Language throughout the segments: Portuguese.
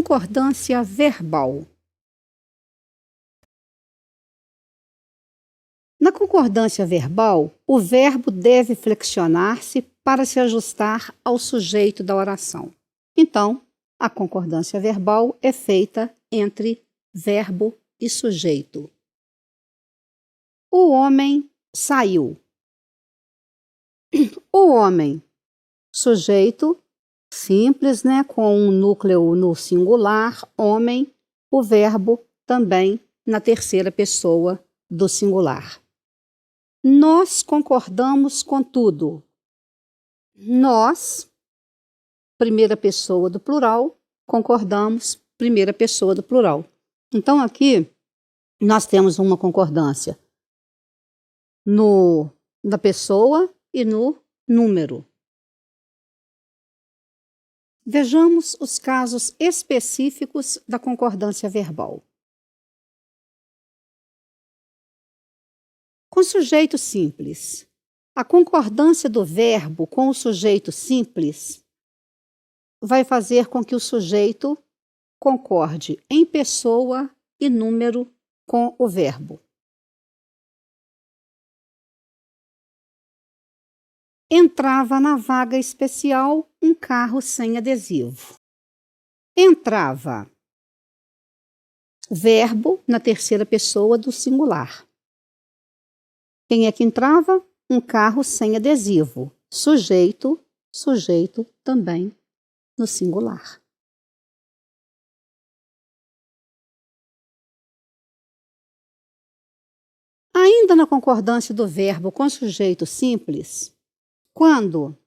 concordância verbal. Na concordância verbal, o verbo deve flexionar-se para se ajustar ao sujeito da oração. Então, a concordância verbal é feita entre verbo e sujeito. O homem saiu. O homem, sujeito, simples, com um núcleo no singular, homem, o verbo também na terceira pessoa do singular. Nós concordamos com tudo. Nós, primeira pessoa do plural, concordamos, primeira pessoa do plural. Então, aqui, nós temos uma concordância na pessoa e no número. Vejamos os casos específicos da concordância verbal. Com sujeito simples. A concordância do verbo com o sujeito simples vai fazer com que o sujeito concorde em pessoa e número com o verbo. Entrava na vaga especial um carro sem adesivo. Entrava. Verbo na terceira pessoa do singular. Quem é que entrava? Um carro sem adesivo. Sujeito, sujeito também no singular. Ainda na concordância do verbo com sujeito simples, quando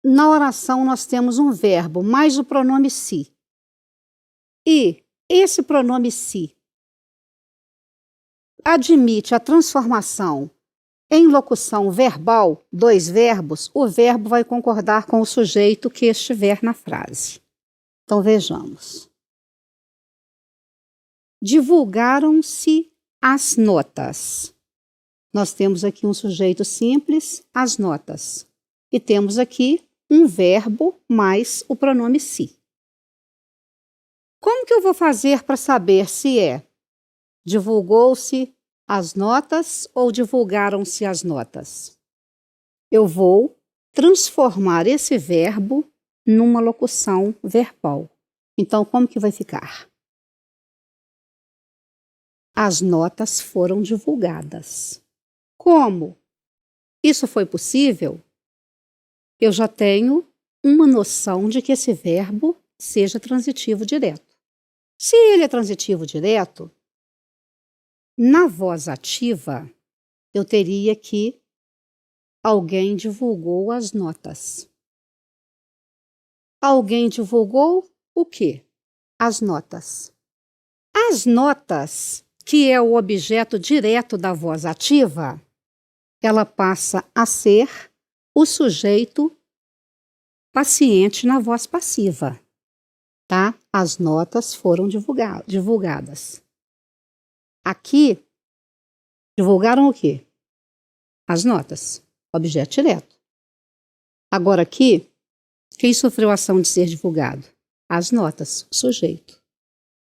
na oração nós temos um verbo mais o pronome si, e esse pronome si admite a transformação em locução verbal, dois verbos, o verbo vai concordar com o sujeito que estiver na frase. Então vejamos. Divulgaram-se as notas. Nós temos aqui um sujeito simples, as notas. E temos aqui um verbo mais o pronome si. Como que eu vou fazer para saber se é divulgou-se as notas ou divulgaram-se as notas? Eu vou transformar esse verbo numa locução verbal. Então, como que vai ficar? As notas foram divulgadas. Como isso foi possível? Eu já tenho uma noção de que esse verbo seja transitivo direto. Se ele é transitivo direto, na voz ativa, eu teria que alguém divulgou as notas. Alguém divulgou o quê? As notas. As notas, que é o objeto direto da voz ativa, ela passa a ser o sujeito paciente na voz passiva. Tá? As notas foram divulgadas. Aqui, divulgaram o quê? As notas, objeto direto. Agora aqui, quem sofreu a ação de ser divulgado? As notas, sujeito.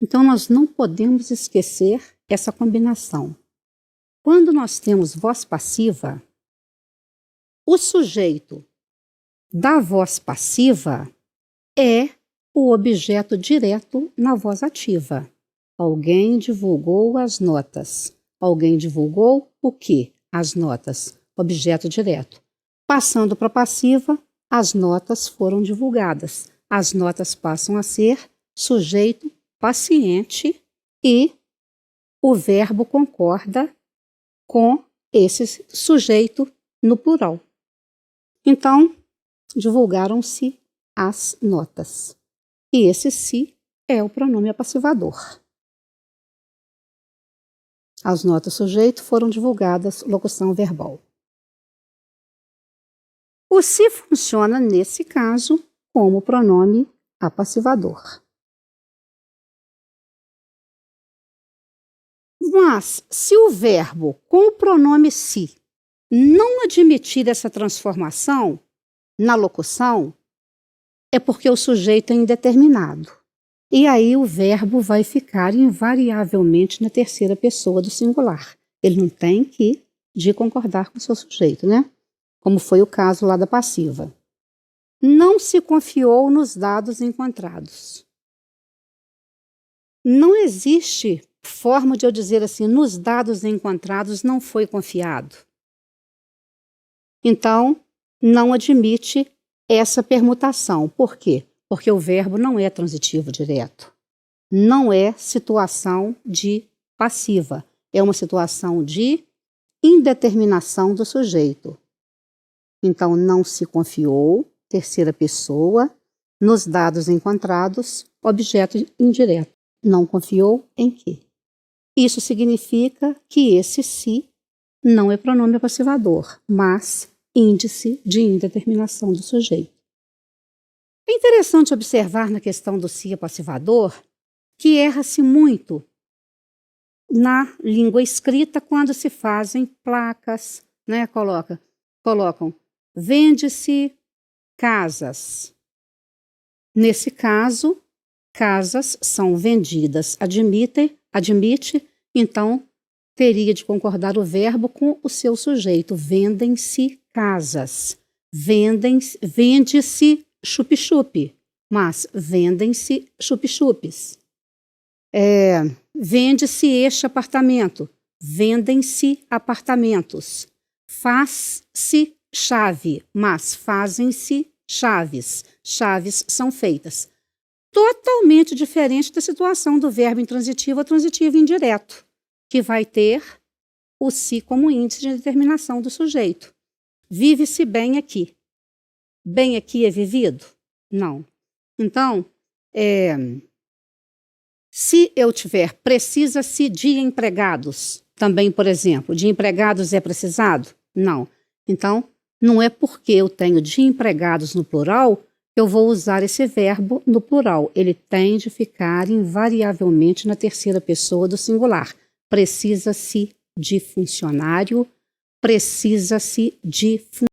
Então, nós não podemos esquecer essa combinação. Quando nós temos voz passiva, o sujeito da voz passiva é o objeto direto na voz ativa. Alguém divulgou as notas. Alguém divulgou o quê? As notas. Objeto direto. Passando para a passiva, as notas foram divulgadas. As notas passam a ser sujeito paciente e o verbo concorda com esse sujeito no plural. Então, divulgaram-se as notas. E esse se é o pronome apassivador. As notas sujeito foram divulgadas, locução verbal. O se funciona, nesse caso, como pronome apassivador. Mas, se o verbo com o pronome se não admitir essa transformação na locução, é porque o sujeito é indeterminado. E aí o verbo vai ficar invariavelmente na terceira pessoa do singular. Ele não tem que de concordar com o seu sujeito, né? Como foi o caso lá da passiva. Não se confiou nos dados encontrados. Não existe forma de eu dizer assim, nos dados encontrados não foi confiado. Então, não admite essa permutação. Por quê? Porque o verbo não é transitivo direto. Não é situação de passiva. É uma situação de indeterminação do sujeito. Então, não se confiou, terceira pessoa, nos dados encontrados, objeto indireto. Não confiou em quê? Isso significa que esse se não é pronome passivador, mas índice de indeterminação do sujeito. É interessante observar na questão do se passivador que erra-se muito na língua escrita quando se fazem placas, né? Colocam vende-se casas. Nesse caso, casas são vendidas. Admite, então teria de concordar o verbo com o seu sujeito. Vendem-se casas. Vende-se chup-chup, mas vendem-se chup-chupes. Vende-se este apartamento. Vendem-se apartamentos. Faz-se chave, mas fazem-se chaves. Chaves são feitas. Totalmente diferente da situação do verbo intransitivo ou transitivo indireto, que vai ter o se como índice de determinação do sujeito. Vive-se bem aqui. Bem aqui é vivido? Não. Então, se eu tiver precisa-se de empregados, também, por exemplo, de empregados é precisado? Não. Então, não é porque eu tenho de empregados no plural que eu vou usar esse verbo no plural. Ele tem de ficar invariavelmente na terceira pessoa do singular. Precisa-se de funcionário, precisa-se de funcionário.